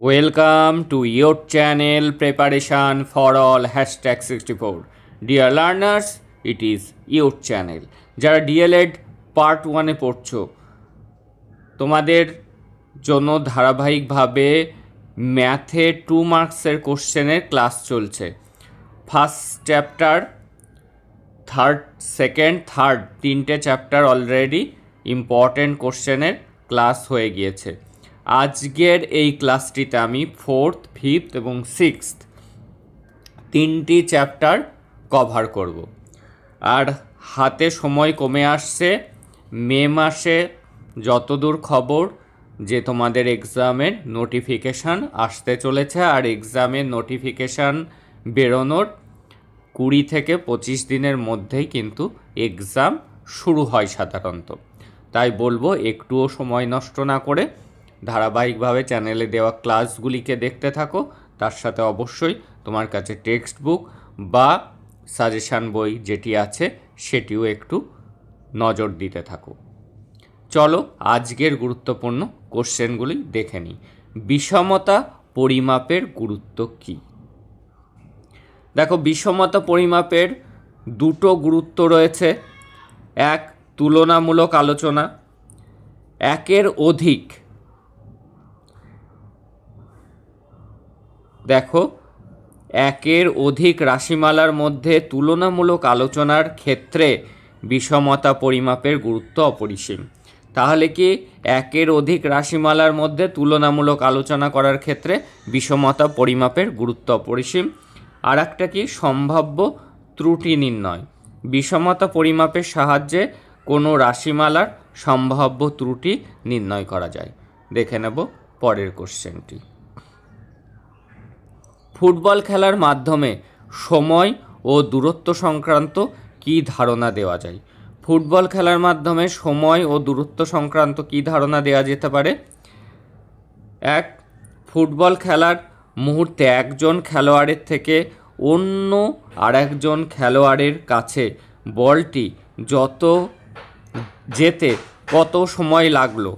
Welcome to your channel Preparation for All #64. Dear learners, it is your channel. যারা DLED part 1-এ পড়ছো, তোমাদের জন্য ধারাবাহিকভাবে ম্যাথে 2 মার্কসের কোশ্চেনের ক্লাস চলছে। ফার্স্ট চ্যাপ্টার, সেকেন্ড, থার্ড তিনটে চ্যাপ্টার অলরেডি ইম্পর্টেন্ট কোশ্চেনের ক্লাস হয়ে গিয়েছে। আজকের এই ক্লাসটিতে আমি 4th, 5th এবং 6th তিনটি চ্যাপ্টার কভার করব। আর হাতে সময় কমে আসছে। মে মাসে যতদূর খবর যে তোমাদের এক্সামের নোটিফিকেশান আসতে চলেছে, আর এক্সামের নোটিফিকেশান বেরোনোর 20 থেকে 25 দিনের মধ্যেই কিন্তু এক্সাম শুরু হয় সাধারণত। তাই বলবো একটুও সময় নষ্ট না করে ধারাবাহিকভাবে চ্যানেলে দেওয়া ক্লাসগুলিকে দেখতে থাকো। তার সাথে অবশ্যই তোমার কাছে টেক্সট বুক বা সাজেশান বই যেটি আছে সেটিও একটু নজর দিতে থাকো। চলো আজকের গুরুত্বপূর্ণ কোশ্চেনগুলি দেখে নিই। বিষমতা পরিমাপের গুরুত্ব কী? দেখো, বিষমতা পরিমাপের দুটো গুরুত্ব রয়েছে। এক, তুলনামূলক আলোচনা। একের অধিক, দেখো, একের অধিক রাশিমালার মধ্যে তুলনামূলক আলোচনার ক্ষেত্রে বিষমতা পরিমাপের গুরুত্ব অপরিসীম। তাহলে কি একের অধিক রাশিমালার মধ্যে তুলনামূলক আলোচনা করার ক্ষেত্রে বিষমতা পরিমাপের গুরুত্ব অপরিসীম। আর একটা কি, সম্ভাব্য ত্রুটি নির্ণয়। বিষমতা পরিমাপের সাহায্যে কোনো রাশিমালার সম্ভাব্য ত্রুটি নির্ণয় করা যায়। দেখে নেব পরের কোশ্চেনটি। ফুটবল খেলার মাধ্যমে সময় ও দূরত্ব সংক্রান্ত কী ধারণা দেওয়া যায়? ফুটবল খেলার মাধ্যমে সময় ও দূরত্ব সংক্রান্ত কী ধারণা দেওয়া যেতে পারে? এক, ফুটবল খেলার মুহূর্তে একজন খেলোয়াড়ের থেকে অন্য আরেকজন খেলোয়াড়ের কাছে বলটি যেতে কত সময় লাগলো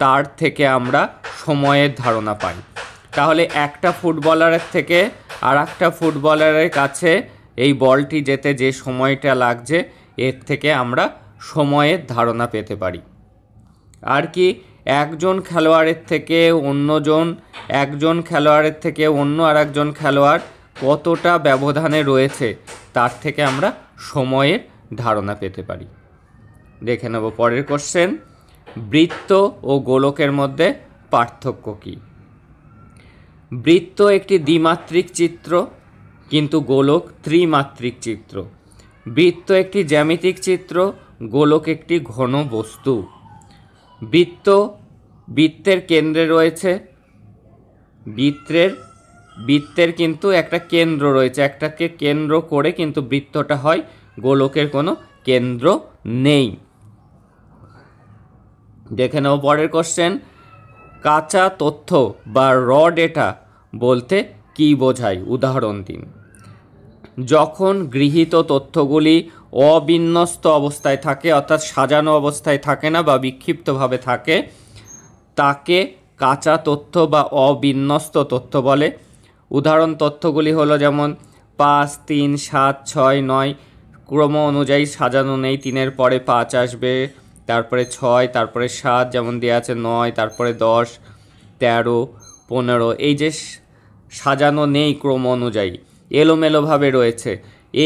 তার থেকে আমরা সময়ের ধারণা পাই। তাহলে একটা ফুটবলারের থেকে আর একটা ফুটবলারের কাছে এই বলটি যেতে যে সময়টা লাগছে এর থেকে আমরা সময়ের ধারণা পেতে পারি। আর কি, একজন খেলোয়াড়ের থেকে একজন খেলোয়াড়ের থেকে অন্য আর একজন খেলোয়াড় কতটা ব্যবধানে রয়েছে তার থেকে আমরা সময়ের ধারণা পেতে পারি। দেখে নেব পরের কোশ্চেন। বৃত্ত ও গোলকের মধ্যে পার্থক্য কী? বৃত্ত একটি দ্বিমাত্রিক চিত্র, কিন্তু গোলক ত্রিমাত্রিক চিত্র। বৃত্ত একটি জ্যামিতিক চিত্র, গোলক একটি ঘন বস্তু। বৃত্তের কেন্দ্রে রয়েছে, বৃত্তের কিন্তু একটা কেন্দ্র রয়েছে, একটাকে কেন্দ্র করে কিন্তু বৃত্তটা হয়। গোলকের কোনো কেন্দ্র নেই। দেখে নাও পরের কোশ্চেন। কাঁচা তথ্য বা র ডেটা বলতে কী বোঝায়? উদাহরণ দিন। যখন গৃহীত তথ্যগুলি অবিন্যস্ত অবস্থায় থাকে, অর্থাৎ সাজানো অবস্থায় থাকে না বা বিক্ষিপ্তভাবে থাকে, তাকে কাঁচা তথ্য বা অবিন্যস্ত তথ্য বলে। উদাহরণ তথ্যগুলি হলো যেমন 5, 3, 7, 6, 9 ক্রম অনুযায়ী সাজানো নেই। 3-এর পরে 5 আসবে, তারপরে 6, তারপরে 7 যেমন দেওয়া আছে, 9, তারপরে 10, 13, 15 এই যে সাজানো নেই ক্রম অনুযায়ী, এলোমেলোভাবে রয়েছে,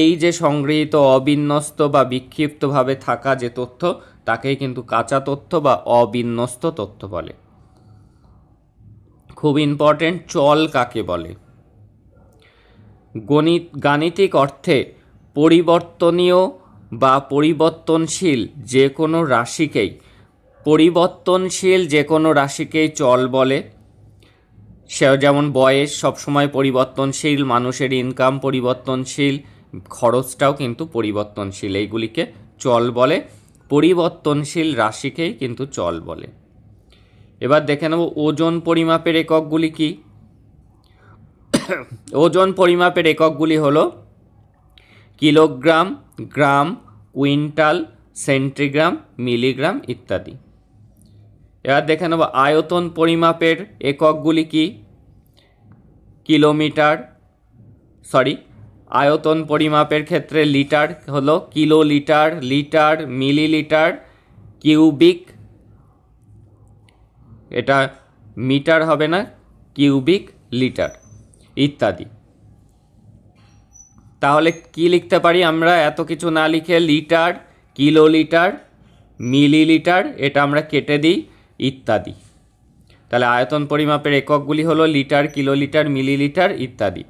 এই যে সংগৃহীত অবিন্যস্ত বা বিক্ষিপ্তভাবে থাকা যে তথ্য তাকেই কিন্তু কাঁচা তথ্য বা অবিন্যস্ত তথ্য বলে। খুব ইম্পর্টেন্ট, চল কাকে বলে? গাণিতিক অর্থে পরিবর্তনীয় বা পরিবর্তনশীল যে কোনো রাশিকেই চল বলে। সে যেমন বয়স সবসময় পরিবর্তনশীল, মানুষের ইনকাম পরিবর্তনশীল, খরচটাও কিন্তু পরিবর্তনশীল, এইগুলিকে চল বলে। পরিবর্তনশীল রাশিকেই কিন্তু চল বলে। এবার দেখে নেব ওজন পরিমাপের এককগুলি কি। ওজন পরিমাপের এককগুলি হলো কিলোগ্রাম, গ্রাম, কুইন্টাল, সেন্টিগ্রাম, মিলিগ্রাম ইত্যাদি। এবার দেখে নেব আয়তন পরিমাপের এককগুলি কি। কিলোমিটার, আয়তন পরিমাপের ক্ষেত্রে লিটার হলো কিলোলিটার, লিটার, মিলিলিটার, কিউবিক, এটা মিটার হবে না, কিউবিক লিটার ইত্যাদি। তাহলে কি লিখতে পারি আমরা? এত কিছু না লিখে লিটার, কিলোলিটার, মিলিলিটার এটা আমরা কেটে দিই ইত্যাদি। তাহলে আয়তন পরিমাপের এককগুলি হলো লিটার, কিলোলিটার, মিলিলিটার ইত্যাদি।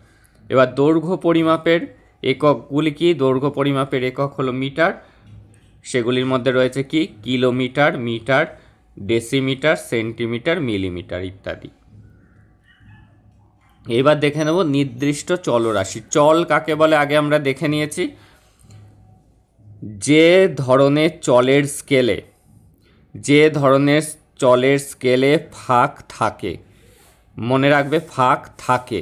এবার দৈর্ঘ্য পরিমাপের এককগুলি কি? দৈর্ঘ্য পরিমাপের একক হলো মিটার, সেগুলির মধ্যে রয়েছে কি? Kilometre, metre, decimetre, centimetre, millimetre ইত্যাদি। এবার দেখে নেব নির্দিষ্ট চলরাশি। চল কাকে বলে আগে আমরা দেখে নিয়েছি। যে ধরনের চলের স্কেলে ফাঁক থাকে, মনে রাখবে ফাঁক থাকে,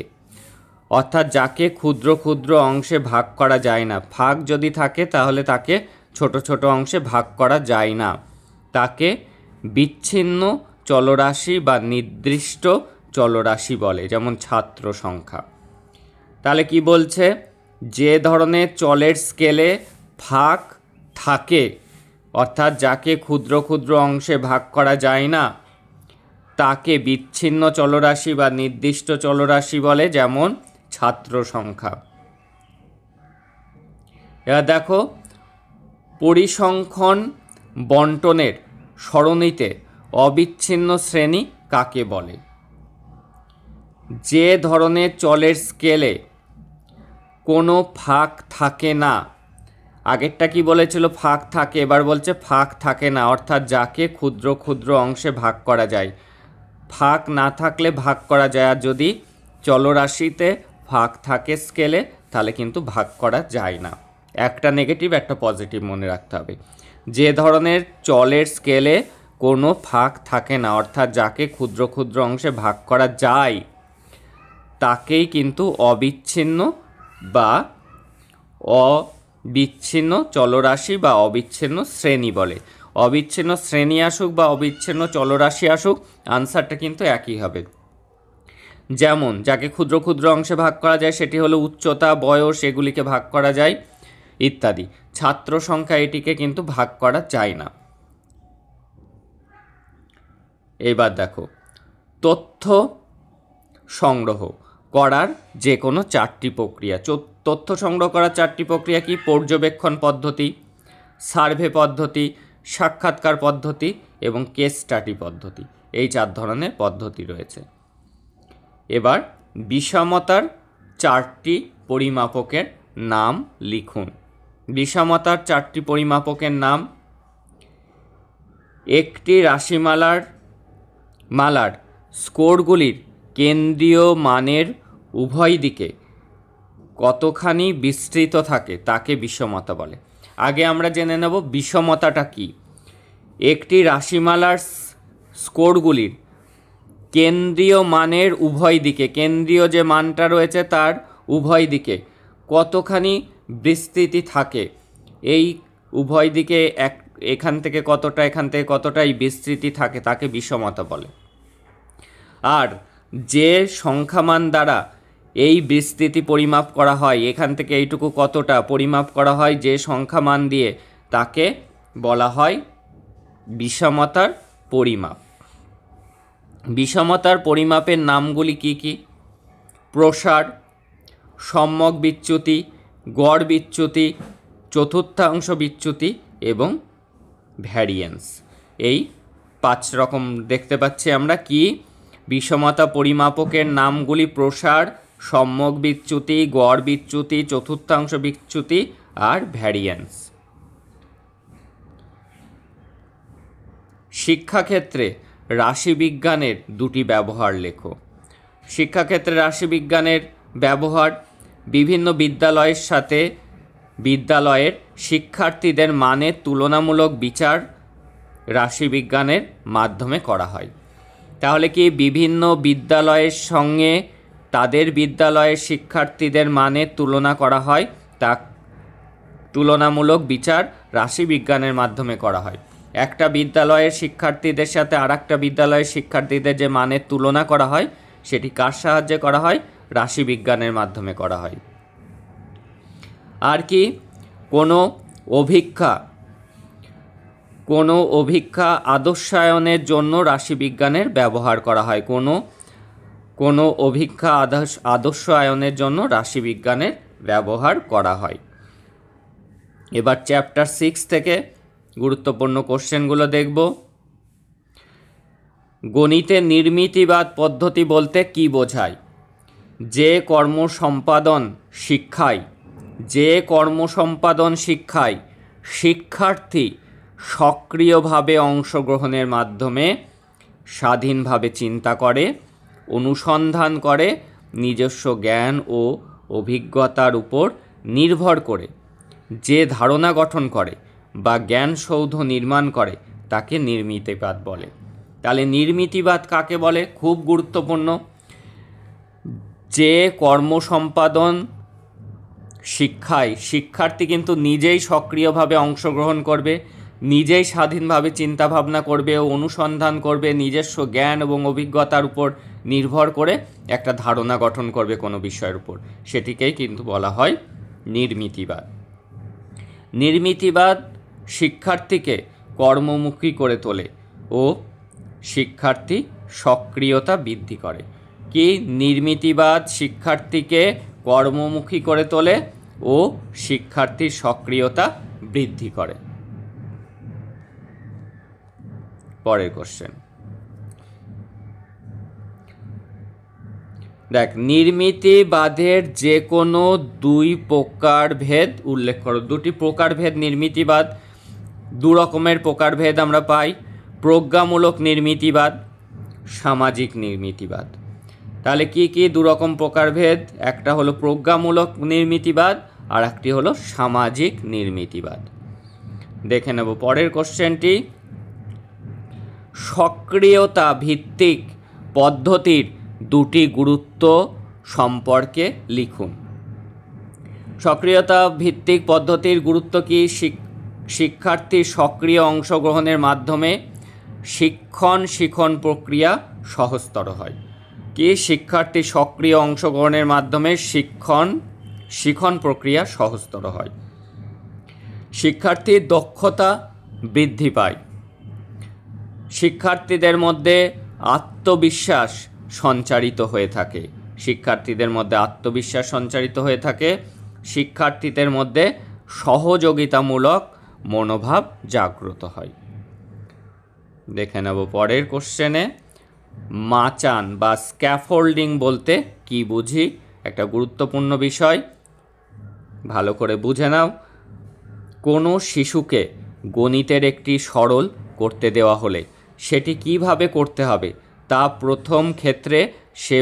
অর্থাৎ যাকে ক্ষুদ্র ক্ষুদ্র অংশে ভাগ করা যায় না। ফাঁক যদি থাকে তাহলে তাকে ছোট ছোট অংশে ভাগ করা যায় না, তাকে বিচ্ছিন্ন চলরাশি বা নির্দিষ্ট চলরাশি বলে, যেমন ছাত্র সংখ্যা। তাহলে কি বলছে? যে ধরনের চলের স্কেলে ফাঁক থাকে, অর্থাৎ যাকে ক্ষুদ্র ক্ষুদ্র অংশে ভাগ করা যায় না, তাকে বিচ্ছিন্ন চলরাশি বা নির্দিষ্ট চলরাশি বলে, যেমন ছাত্র সংখ্যা। এবার দেখো পরিসংখ্যান বন্টনের সরণিতে অবিচ্ছিন্ন শ্রেণী কাকে বলে? যে ধরনের চলের স্কেলে কোনো ফাঁক থাকে না, আগেরটা কি বলেছিল? ফাঁক থাকে, এবার বলছে ফাঁক থাকে না, অর্থাৎ যাকে ক্ষুদ্র ক্ষুদ্র অংশে ভাগ করা যায়। ফাঁক না থাকলে ভাগ করা যায়, আর যদি চলরাশিতে ফাঁক থাকে স্কেলে তাহলে কিন্তু ভাগ করা যায় না। একটা নেগেটিভ একটা পজিটিভ মনে রাখতে হবে। যে ধরনের চলের স্কেলে কোনো ফাঁক থাকে না, অর্থাৎ যাকে ক্ষুদ্র ক্ষুদ্র অংশে ভাগ করা যায়, তাকেই কিন্তু অবিচ্ছিন্ন বা অবিচ্ছিন্ন চলরাশি বা অবিচ্ছিন্ন শ্রেণী বলে। অবিচ্ছিন্ন শ্রেণী আসুক বা অবিচ্ছিন্ন চলরাশি আসুক, আনসারটা কিন্তু একই হবে। যেমন যাকে ক্ষুদ্র ক্ষুদ্র অংশে ভাগ করা যায় সেটি হলো উচ্চতা, বয়স, এগুলিকে ভাগ করা যায় ইত্যাদি। ছাত্র সংখ্যা এটিকে কিন্তু ভাগ করা যায় না। এবার দেখো তথ্য সংগ্রহ করার যে কোনো চারটি প্রক্রিয়া। তথ্য সংগ্রহ করার চারটি প্রক্রিয়া কি? পর্যবেক্ষণ পদ্ধতি, সার্ভে পদ্ধতি, সাক্ষাৎকার পদ্ধতি এবং কেস স্টাডি পদ্ধতি। এই চার ধরনের পদ্ধতি রয়েছে। এবার বিষমতার চারটি পরিমাপকের নাম লিখুন। বিষমতার চারটি পরিমাপকের নাম: একটি রাশিমালার স্কোরগুলির কেন্দ্রীয় মানের উভয় দিকে কতখানি বিস্তৃত থাকে তাকে বিষমতা বলে। আগে আমরা জেনে নেব বিষমতাটা কি। একটি রাশিমালার স্কোরগুলির কেন্দ্রীয় মানের উভয় দিকে, কেন্দ্রীয় যে মানটা রয়েছে তার উভয় দিকে কতখানি বিস্তৃতি থাকে, এই উভয় দিকে এখান থেকে কতটা এখান থেকে কতটা এই বিস্তৃতি থাকে তাকে বিষমতা বলে। আর যে সংখ্যামান দ্বারা এই বিস্তৃতি পরিমাপ করা হয়, এখান থেকে এইটুকু কতটা পরিমাপ করা হয় যে সংখ্যামান দিয়ে, তাকে বলা হয় বিষমতার পরিমাপ। বিষমতার পরিমাপের নামগুলি কি কি? প্রসার, সম্যক বিচ্যুতি, গড় বিচ্যুতি, চতুর্থাংশ বিচ্যুতি এবং ভ্যারিয়েন্স। এই 5 রকম দেখতে পাচ্ছি আমরা। কি? বিষমতা পরিমাপকের নামগুলি প্রসার, সম্যক বিচ্যুতি, গড় বিচ্যুতি, চতুর্থাংশ বিচ্যুতি আর ভ্যারিয়েন্স। শিক্ষাক্ষেত্রে রাশিবিজ্ঞানের দুটি ব্যবহার লেখো। শিক্ষাক্ষেত্রে রাশিবিজ্ঞানের ব্যবহার: বিভিন্ন বিদ্যালয়ের সাথে বিদ্যালয়ের শিক্ষার্থীদের মানের তুলনামূলক বিচার রাশিবিজ্ঞানের মাধ্যমে করা হয়। তাহলে কি বিভিন্ন বিদ্যালয়ের সঙ্গে তাদের বিদ্যালয়ের শিক্ষার্থীদের মানের তুলনা করা হয়, তা তুলনামূলক বিচার রাশিবিজ্ঞানের মাধ্যমে করা হয়। একটা বিদ্যালয়ের শিক্ষার্থীদের সাথে আর একটা বিদ্যালয়ের শিক্ষার্থীদের যে মানের তুলনা করা হয় সেটি কার সাহায্যে করা হয়? রাশিবিজ্ঞানের মাধ্যমে করা হয়। আর কি, কোনো অভিক্ষা আদর্শায়নের জন্য রাশিবিজ্ঞানের ব্যবহার করা হয়। কোনো অভিক্ষা আদর্শায়নের জন্য রাশিবিজ্ঞানের ব্যবহার করা হয়। এবার চ্যাপ্টার 6 থেকে গুরুত্বপূর্ণ কোশ্চেনগুলো দেখব। গণিতে নির্মিতিবাদ পদ্ধতি বলতে কি বোঝায়? যে কর্মসম্পাদন শিক্ষায় শিক্ষার্থী সক্রিয়ভাবে অংশগ্রহণের মাধ্যমে স্বাধীনভাবে চিন্তা করে, অনুসন্ধান করে, নিজস্ব জ্ঞান ও অভিজ্ঞতার উপর নির্ভর করে যে ধারণা গঠন করে বা জ্ঞানসৌধ নির্মাণ করে তাকে নির্মিতিবাদ বলে। তাহলে নির্মিতিবাদ কাকে বলে? খুব গুরুত্বপূর্ণ। যে কর্মসম্পাদন শিক্ষায় শিক্ষার্থী কিন্তু নিজেই সক্রিয়ভাবে অংশগ্রহণ করবে, নিজেই স্বাধীনভাবে চিন্তাভাবনা করবে ও অনুসন্ধান করবে, নিজস্ব জ্ঞান এবং অভিজ্ঞতার উপর নির্ভর করে একটা ধারণা গঠন করবে কোনো বিষয়ের উপর, সেটিকেই কিন্তু বলা হয় নির্মিতিবাদ। নির্মিতিবাদ শিক্ষার্থীকে কর্মমুখী করে তোলে ও শিক্ষার্থী সক্রিয়তা বৃদ্ধি করে। কি, নির্মিতিবাদ শিক্ষার্থীকে কর্মমুখী করে তোলে ও শিক্ষার্থীর সক্রিয়তা বৃদ্ধি করে। পরের কোশ্চেন দেখ, নির্মিতিবাদের যে কোনো দুই প্রকারভেদ উল্লেখ করো। দুটি প্রকারভেদ নির্মিতিবাদ, দু রকমের প্রকারভেদ আমরা পাই, প্রজ্ঞামূলক নির্মিতিবাদ, সামাজিক নির্মিতিবাদ। তাহলে কি কি দু রকম প্রকারভেদ? একটা হলো প্রজ্ঞামূলক নির্মিতিবাদ আর একটি হলো সামাজিক নির্মিতিবাদ। দেখে নেব পরের কোশ্চেনটি। সক্রিয়তা ভিত্তিক পদ্ধতির দুটি গুরুত্ব সম্পর্কে লিখুন। সক্রিয়তা ভিত্তিক পদ্ধতির গুরুত্ব কি? শিক্ষার্থীর সক্রিয় অংশগ্রহণের মাধ্যমে শিক্ষণ প্রক্রিয়া সহজতর হয়। কি, শিক্ষার্থীর সক্রিয় অংশগ্রহণের মাধ্যমে শিক্ষণ প্রক্রিয়া সহজতর হয়। শিক্ষার্থীর দক্ষতা বৃদ্ধি পায়। শিক্ষার্থীদের মধ্যে আত্মবিশ্বাস সঞ্চারিত হয়ে থাকে। শিক্ষার্থীদের মধ্যে সহযোগিতামূলক মনোভাব জাগ্রত হয়। দেখে নেব পরের কোশ্চেনে। মাচান বা স্ক্যাফোল্ডিং বলতে কি বুঝি? একটা গুরুত্বপূর্ণ বিষয়, ভালো করে বুঝে নাও। কোনো শিশুকে গণিতের একটি সরল করতে দেওয়া হলে সেটি কিভাবে করতে হবে তা প্রথম ক্ষেত্রে সে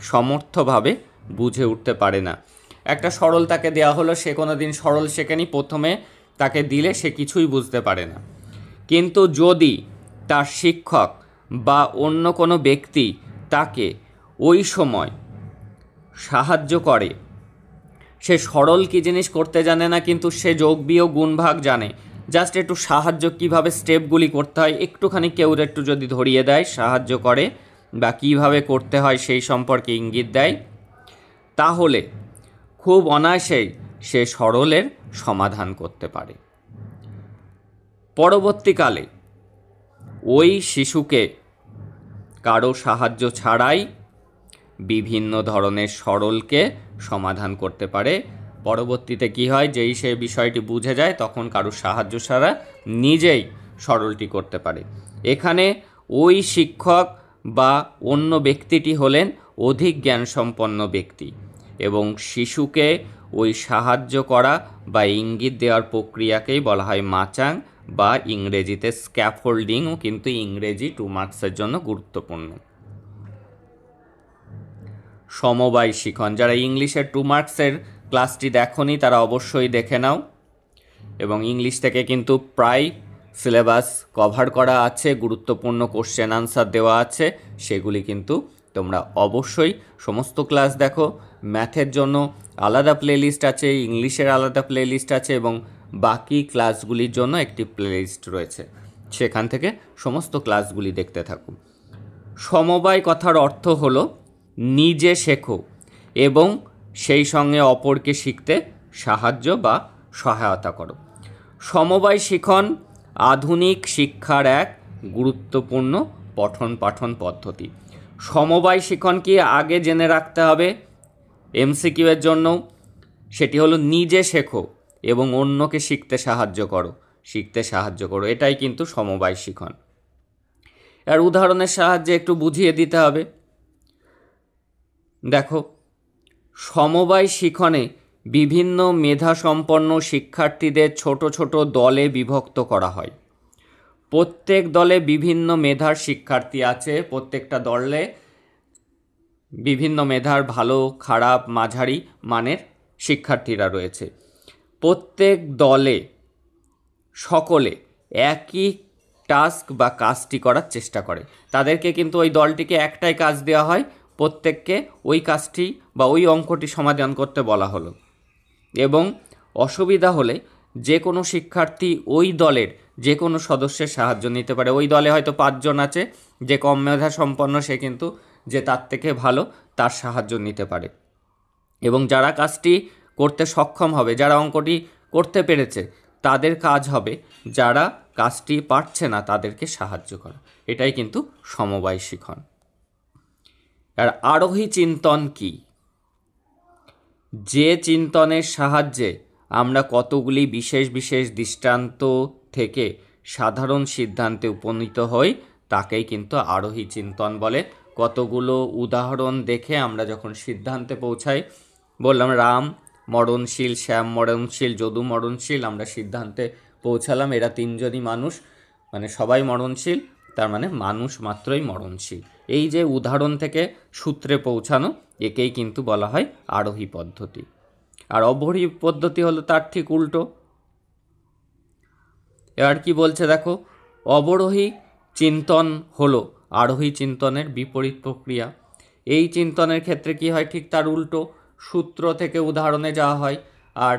সমর্থভাবে বুঝে উঠতে পারে না। একটা সরল তাকে দেওয়া হলো, সে কোনো দিন সরল শেখেনি, প্রথমে তাকে দিলে সে কিছুই বুঝতে পারে না। কিন্তু যদি তার শিক্ষক বা অন্য কোনো ব্যক্তি তাকে ওই সময় সাহায্য করে, সে সরল কী জিনিস করতে জানে না, কিন্তু সে যোগ বিয়োগ গুণ ভাগ জানে, জাস্ট একটু সাহায্য কীভাবে স্টেপগুলি করতে হয় একটুখানি কেউ একটু যদি ধরিয়ে দেয়, সাহায্য করে বা কীভাবে করতে হয় সেই সম্পর্কে ইঙ্গিত দেয়, তাহলে খুব অনায়াসেই সে সরলের সমাধান করতে পারে। পরবর্তীকালে ওই শিশুকে কারো সাহায্য ছাড়াই বিভিন্ন ধরনের সরলকে সমাধান করতে পারে। পরবর্তীতে কি হয়, যেই সে বিষয়টি বুঝে যায় তখন কারো সাহায্য ছাড়া নিজেই সরলটি করতে পারে। এখানে ওই শিক্ষক বা অন্য ব্যক্তিটি হলেন অধিক জ্ঞানসম্পন্ন ব্যক্তি এবং শিশুকে ওই সাহায্য করা বা ইঙ্গিত দেওয়ার প্রক্রিয়াকেই বলা হয় মাচাং বা ইংরেজিতে স্ক্যাফোল্ডিংও কিন্তু ইংরেজি 2 মার্কসের জন্য গুরুত্বপূর্ণ। সমবায় শিখন, যারা ইংলিশের 2 মার্কসের ক্লাসটি দেখোনি তারা অবশ্যই দেখে নাও, এবং ইংলিশ থেকে কিন্তু প্রায় সিলেবাস কভার করা আছে, গুরুত্বপূর্ণ কোশ্চেন আনসার দেওয়া আছে, সেগুলি কিন্তু তোমরা অবশ্যই সমস্ত ক্লাস দেখো। ম্যাথের জন্য আলাদা প্লেলিস্ট আছে, ইংলিশের আলাদা প্লেলিস্ট আছে এবং বাকি ক্লাসগুলির জন্য একটি প্লেলিস্ট রয়েছে, সেখান থেকে সমস্ত ক্লাসগুলি দেখতে থাকো। সমবায় কথার অর্থ হলো নিজে শেখো এবং সেই সঙ্গে অপরকে শিখতে সাহায্য বা সহায়তা করো। সমবায় শিখন আধুনিক শিক্ষার এক গুরুত্বপূর্ণ পঠন পাঠন পদ্ধতি। সমবায় শিখন কি আগে জেনে রাখতে হবে এমসিকিউ এর জন্য, সেটি হলো নিজে শেখো এবং অন্যকে শিখতে সাহায্য করো, এটাই কিন্তু সমবায় শিখন। আর উদাহরণের সাহায্যে একটু বুঝিয়ে দিতে হবে। দেখো, সমবায় শিখনে বিভিন্ন মেধাসম্পন্ন শিক্ষার্থীদের ছোট ছোট দলে বিভক্ত করা হয়। প্রত্যেক দলে বিভিন্ন মেধার শিক্ষার্থী আছে, প্রত্যেকটা দলে বিভিন্ন মেধার ভালো খারাপ মাঝারি মানের শিক্ষার্থীরা রয়েছে। প্রত্যেক দলে সকলে একই টাস্ক বা কাজটি করার চেষ্টা করে। তাদেরকে কিন্তু ওই দলটিকে একটাই কাজ দেওয়া হয়, প্রত্যেককে ওই কাজটি বা ওই অঙ্কটি সমাধান করতে বলা হলো। এবং অসুবিধা হলে যে কোনো শিক্ষার্থী ওই দলের যে কোনো সদস্যের সাহায্য নিতে পারে। ওই দলে হয়তো 5 জন আছে, যে কম মেধা সম্পন্ন সে কিন্তু যে তার থেকে ভালো তার সাহায্য নিতে পারে। এবং যারা কাজটি করতে সক্ষম হবে, যারা অঙ্কটি করতে পেরেছে, তাদের কাজ হবে যারা কাজটি পারছে না তাদেরকে সাহায্য করা। এটাই কিন্তু সমবায় শিখন। আর আরোহী চিন্তন কি? যে চিন্তনের সাহায্যে আমরা কতগুলি বিশেষ বিশেষ দৃষ্টান্ত থেকে সাধারণ সিদ্ধান্তে উপনীত হই তাকেই কিন্তু আরোহী চিন্তন বলে। কতগুলো উদাহরণ দেখে আমরা যখন সিদ্ধান্তে পৌঁছাই, বললাম রাম মরণশীল, শ্যাম মরণশীল, যদু মরণশীল, আমরা সিদ্ধান্তে পৌঁছালাম এরা 3 জনই মানুষ, মানে সবাই মরণশীল, তার মানে মানুষ মাত্রই মরণশীল। এই যে উদাহরণ থেকে সূত্রে পৌঁছানো, একেই কিন্তু বলা হয় আরোহী পদ্ধতি। আর অবরোহী পদ্ধতি হলো তার ঠিক উল্টো। এবার কি বলছে দেখো, অবরোহী চিন্তন হলো আরোহী চিন্তনের বিপরীত প্রক্রিয়া। এই চিন্তনের ক্ষেত্রে কি হয়, ঠিক তার উল্টো, সূত্র থেকে উদাহরণে যাওয়া হয়। আর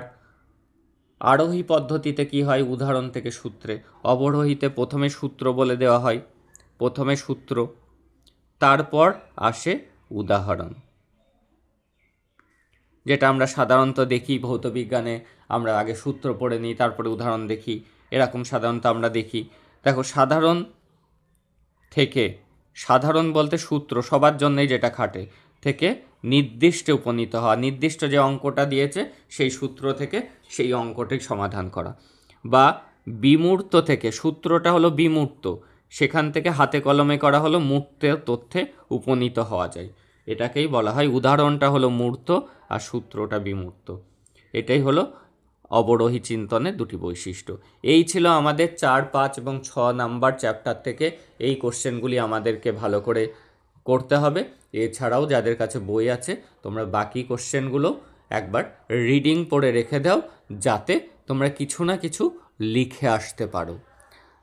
আরোহী পদ্ধতিতে কি হয়, উদাহরণ থেকে সূত্রে। অবরোহীতে প্রথমে সূত্র বলে দেওয়া হয়, প্রথমে সূত্র, তারপর আসে উদাহরণ। যেটা আমরা সাধারণত দেখি ভৌতবিজ্ঞানে, আমরা আগে সূত্র পড়ে নিই তারপরে উদাহরণ দেখি, এরকম সাধারণত আমরা দেখি। দেখো, সাধারণ বলতে সূত্র সবার জন্যই যেটা খাটে, থেকে নির্দিষ্টে উপনীত হওয়া, নির্দিষ্ট যে অঙ্কটা দিয়েছে সেই সূত্র থেকে সেই অঙ্কটি সমাধান করা। বা বিমূর্ত থেকে, সূত্রটা হলো বিমূর্ত, সেখান থেকে হাতে কলমে করা হলো মূর্ত তথ্যে উপনীত হওয়া যায়। এটাকেই বলা হয়, উদাহরণটা হলো মূর্ত আর সূত্রটা বিমূর্ত। এটাই হলো অবরোহী চিন্তনের দুটি বৈশিষ্ট্য। এই ছিল আমাদের 4, 5 এবং 6 নাম্বার চ্যাপ্টার থেকে এই কোশ্চেনগুলি আমাদেরকে ভালো করে করতে হবে। এছাড়াও যাদের কাছে বই আছে, তোমরা বাকি কোশ্চেনগুলো একবার রিডিং পড়ে রেখে দাও, যাতে তোমরা কিছু না কিছু লিখে আসতে পারো।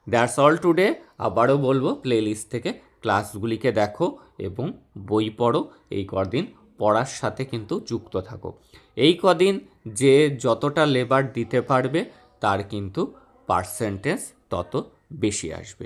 That's all today. আবারও বলবো, প্লেলিস্ট থেকে ক্লাসগুলিকে দেখো এবং বই পড়ো। এই কদিন পড়ার সাথে কিন্তু যুক্ত থাকো। এই কদিন যে যতটা লেবার দিতে পারবে তার কিন্তু পার্সেন্টেজ তত বেশি আসবে।